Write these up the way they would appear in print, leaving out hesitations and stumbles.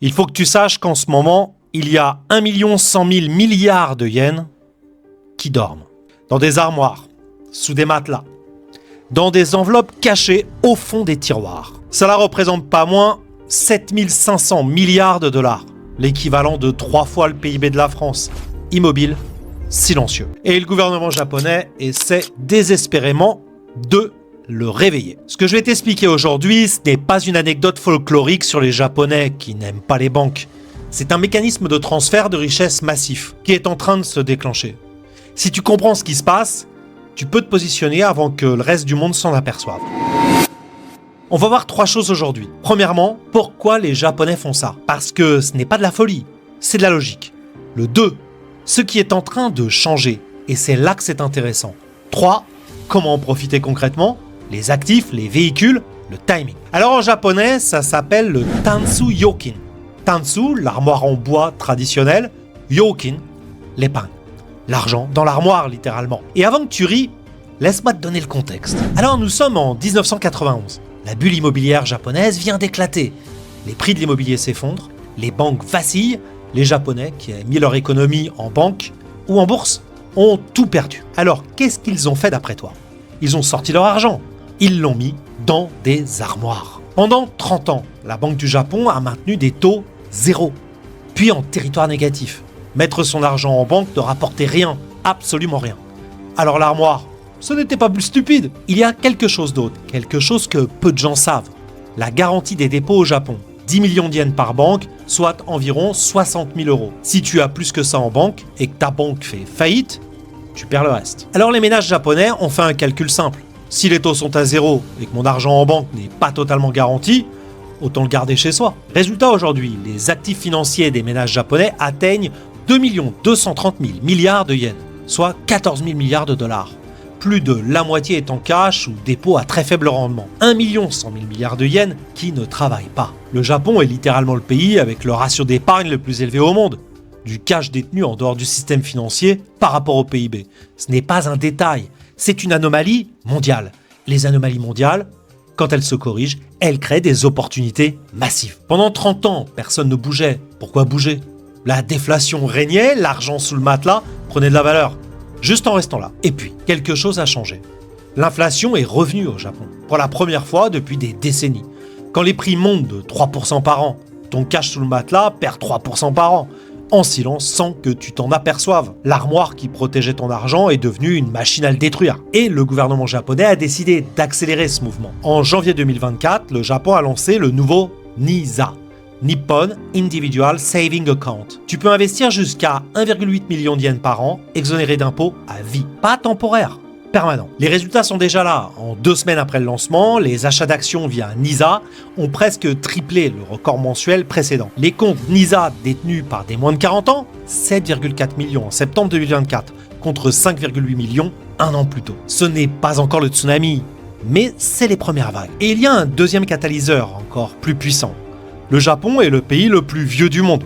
Il faut que tu saches qu'en ce moment, il y a 1 100 000 milliards de yens qui dorment. Dans des armoires, sous des matelas, dans des enveloppes cachées au fond des tiroirs. Cela représente pas moins 7 500 milliards de dollars, l'équivalent de 3 fois le PIB de la France. Immobile, silencieux. Et le gouvernement japonais essaie désespérément de le réveiller. Ce que je vais t'expliquer aujourd'hui, ce n'est pas une anecdote folklorique sur les Japonais qui n'aiment pas les banques. C'est un mécanisme de transfert de richesse massif qui est en train de se déclencher. Si tu comprends ce qui se passe, tu peux te positionner avant que le reste du monde s'en aperçoive. On va voir 3 choses aujourd'hui. Premièrement, pourquoi les Japonais font ça? Parce que ce n'est pas de la folie, c'est de la logique. Le 2, ce qui est en train de changer, et c'est là que c'est intéressant. 3, comment en profiter concrètement? Les actifs, les véhicules, le timing. Alors en japonais, ça s'appelle le Tansu Yokin. Tansu, l'armoire en bois traditionnelle, Yokin, l'épargne. L'argent dans l'armoire, littéralement. Et avant que tu ris, laisse-moi te donner le contexte. Alors nous sommes en 1991. La bulle immobilière japonaise vient d'éclater. Les prix de l'immobilier s'effondrent, les banques vacillent, les Japonais, qui avaient mis leur économie en banque ou en bourse, ont tout perdu. Alors, qu'est-ce qu'ils ont fait d'après toi? Ils ont sorti leur argent. Ils l'ont mis dans des armoires. Pendant 30 ans, la Banque du Japon a maintenu des taux zéro, puis en territoire négatif. Mettre son argent en banque ne rapportait rien, absolument rien. Alors l'armoire, ce n'était pas plus stupide. Il y a quelque chose d'autre, quelque chose que peu de gens savent. La garantie des dépôts au Japon. 10 millions de yens par banque, soit environ 60 000 euros. Si tu as plus que ça en banque et que ta banque fait faillite, tu perds le reste. Alors les ménages japonais ont fait un calcul simple. Si les taux sont à zéro et que mon argent en banque n'est pas totalement garanti, autant le garder chez soi. Résultat aujourd'hui, les actifs financiers des ménages japonais atteignent 2 230 000 milliards de yens, soit 14 000 milliards de dollars. Plus de la moitié est en cash ou dépôt à très faible rendement. 1 100 000 milliards de yens qui ne travaillent pas. Le Japon est littéralement le pays avec le ratio d'épargne le plus élevé au monde. Du cash détenu en dehors du système financier par rapport au PIB. Ce n'est pas un détail, c'est une anomalie mondiale. Les anomalies mondiales, quand elles se corrigent, elles créent des opportunités massives. Pendant 30 ans, personne ne bougeait. Pourquoi bouger? La déflation régnait, l'argent sous le matelas prenait de la valeur. Juste en restant là. Et puis, quelque chose a changé. L'inflation est revenue au Japon, pour la première fois depuis des décennies. Quand les prix montent de 3% par an, ton cash sous le matelas perd 3% par an, en silence sans que tu t'en aperçoives. L'armoire qui protégeait ton argent est devenue une machine à le détruire. Et le gouvernement japonais a décidé d'accélérer ce mouvement. En janvier 2024, le Japon a lancé le nouveau NISA. Nippon Individual Saving Account. Tu peux investir jusqu'à 1,8 million de yens par an, exonéré d'impôts à vie. Pas temporaire, permanent. Les résultats sont déjà là. En 2 semaines après le lancement, les achats d'actions via NISA ont presque triplé le record mensuel précédent. Les comptes NISA détenus par des moins de 40 ans, 7,4 millions en septembre 2024, contre 5,8 millions un an plus tôt. Ce n'est pas encore le tsunami, mais c'est les premières vagues. Et il y a un deuxième catalyseur encore plus puissant. Le Japon est le pays le plus vieux du monde.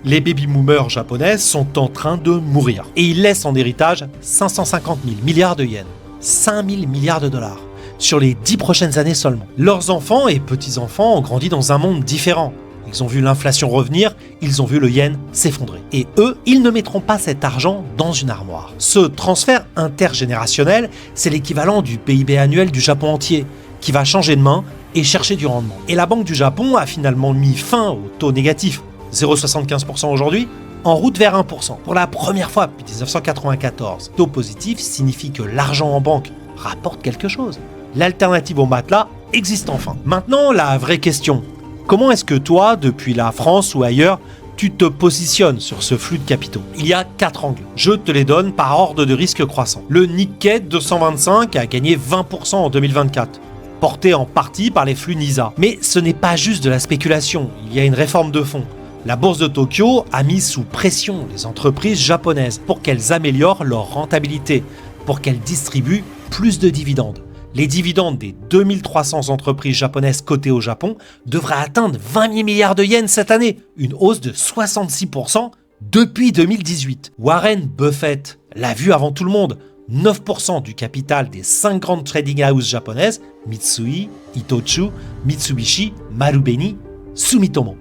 Les baby-boomers japonais sont en train de mourir. Et ils laissent en héritage 550 000 milliards de yens, 5 000 milliards de dollars, sur les 10 prochaines années seulement. Leurs enfants et petits-enfants ont grandi dans un monde différent. Ils ont vu l'inflation revenir, ils ont vu le yen s'effondrer. Et eux, ils ne mettront pas cet argent dans une armoire. Ce transfert intergénérationnel, c'est l'équivalent du PIB annuel du Japon entier, qui va changer de main et chercher du rendement. Et la Banque du Japon a finalement mis fin au taux négatif, 0,75% aujourd'hui, en route vers 1%. Pour la première fois depuis 1994, taux positif signifie que l'argent en banque rapporte quelque chose. L'alternative au matelas existe enfin. Maintenant, la vraie question, comment est-ce que toi, depuis la France ou ailleurs, tu te positionnes sur ce flux de capitaux? Il y a 4 angles. Je te les donne par ordre de risque croissant. Le Nikkei 225 a gagné 20% en 2024. Porté en partie par les flux NISA. Mais ce n'est pas juste de la spéculation, il y a une réforme de fond. La bourse de Tokyo a mis sous pression les entreprises japonaises pour qu'elles améliorent leur rentabilité, pour qu'elles distribuent plus de dividendes. Les dividendes des 2300 entreprises japonaises cotées au Japon devraient atteindre 20 000 milliards de yens cette année, une hausse de 66% depuis 2018. Warren Buffett l'a vu avant tout le monde. 9% du capital des 5 grandes trading houses japonaises, Mitsui, Itochu, Mitsubishi, Marubeni, Sumitomo.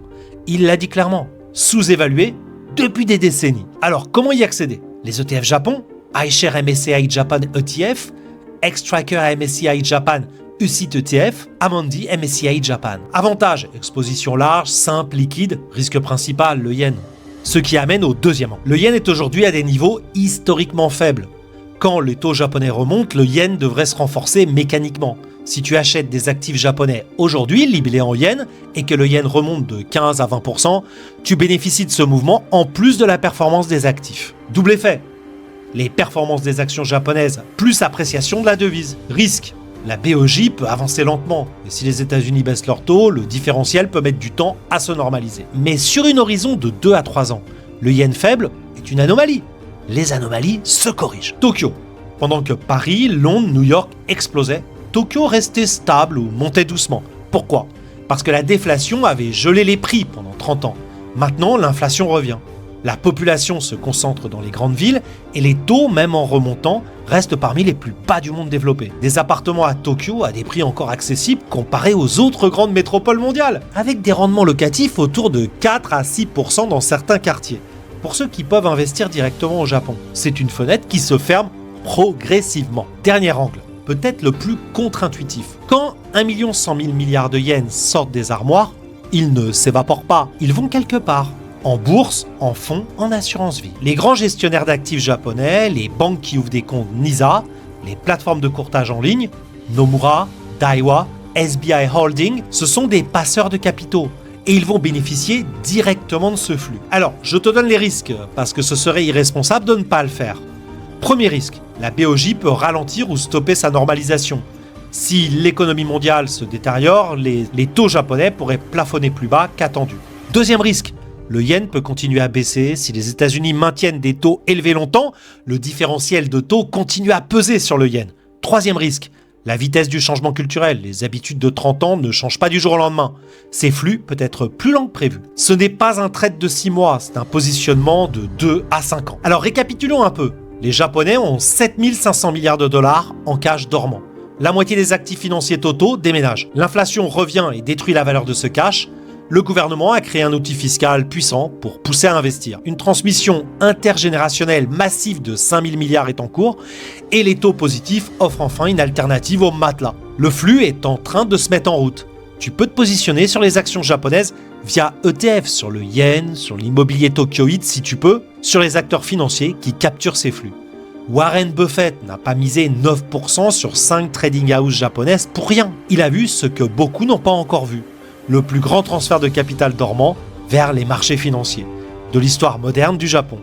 Il l'a dit clairement, sous-évalué depuis des décennies. Alors, comment y accéder? Les ETF Japon, iShares MSCI Japan ETF, Xtracker MSCI Japan UCITS ETF, Amundi MSCI Japan. Avantage, exposition large, simple, liquide, risque principal, le yen. Ce qui amène au deuxième angle. Le yen est aujourd'hui à des niveaux historiquement faibles. Quand les taux japonais remontent, le yen devrait se renforcer mécaniquement. Si tu achètes des actifs japonais aujourd'hui, libellés en yen, et que le yen remonte de 15 à 20%, tu bénéficies de ce mouvement en plus de la performance des actifs. Double effet. Les performances des actions japonaises plus appréciation de la devise. Risque. La BOJ peut avancer lentement, et si les États-Unis baissent leur taux, le différentiel peut mettre du temps à se normaliser. Mais sur une horizon de 2 à 3 ans, le yen faible est une anomalie. Les anomalies se corrigent. Tokyo. Pendant que Paris, Londres, New York explosaient, Tokyo restait stable ou montait doucement. Pourquoi? Parce que la déflation avait gelé les prix pendant 30 ans. Maintenant, l'inflation revient. La population se concentre dans les grandes villes et les taux, même en remontant, restent parmi les plus bas du monde développé. Des appartements à Tokyo à des prix encore accessibles comparés aux autres grandes métropoles mondiales, avec des rendements locatifs autour de 4 à 6% dans certains quartiers. Pour ceux qui peuvent investir directement au Japon, c'est une fenêtre qui se ferme progressivement. Dernier angle, peut-être le plus contre-intuitif. Quand 1 100 000 milliards de yens sortent des armoires, ils ne s'évaporent pas, ils vont quelque part. En bourse, en fonds, en assurance vie. Les grands gestionnaires d'actifs japonais, les banques qui ouvrent des comptes NISA, les plateformes de courtage en ligne, Nomura, Daiwa, SBI Holding, ce sont des passeurs de capitaux. Et ils vont bénéficier directement de ce flux. Alors, je te donne les risques, parce que ce serait irresponsable de ne pas le faire. Premier risque, la BOJ peut ralentir ou stopper sa normalisation. Si l'économie mondiale se détériore, les taux japonais pourraient plafonner plus bas qu'attendu. Deuxième risque, le yen peut continuer à baisser. Si les États-Unis maintiennent des taux élevés longtemps, le différentiel de taux continue à peser sur le yen. Troisième risque, la vitesse du changement culturel. Les habitudes de 30 ans ne changent pas du jour au lendemain. Ces flux peuvent être plus lents que prévu. Ce n'est pas un trade de 6 mois, c'est un positionnement de 2 à 5 ans. Alors récapitulons un peu. Les Japonais ont 7 500 milliards de dollars en cash dormant. La moitié des actifs financiers totaux déménagent. L'inflation revient et détruit la valeur de ce cash. Le gouvernement a créé un outil fiscal puissant pour pousser à investir. Une transmission intergénérationnelle massive de 5 000 milliards est en cours et les taux positifs offrent enfin une alternative au matelas. Le flux est en train de se mettre en route. Tu peux te positionner sur les actions japonaises via ETF, sur le yen, sur l'immobilier tokyoïde si tu peux, sur les acteurs financiers qui capturent ces flux. Warren Buffett n'a pas misé 9% sur 5 trading houses japonaises pour rien. Il a vu ce que beaucoup n'ont pas encore vu. Le plus grand transfert de capital dormant vers les marchés financiers de l'histoire moderne du Japon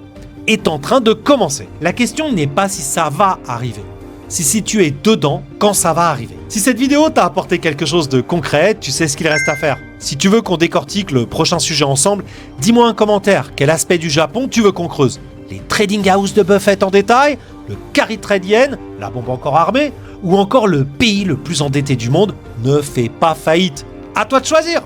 est en train de commencer. La question n'est pas si ça va arriver, si tu es dedans, quand ça va arriver. Si cette vidéo t'a apporté quelque chose de concret, tu sais ce qu'il reste à faire. Si tu veux qu'on décortique le prochain sujet ensemble, dis-moi un commentaire, quel aspect du Japon tu veux qu'on creuse? Les trading houses de Buffett en détail, le carry trade yen, la bombe encore armée, ou encore le pays le plus endetté du monde ne fait pas faillite. À toi de choisir!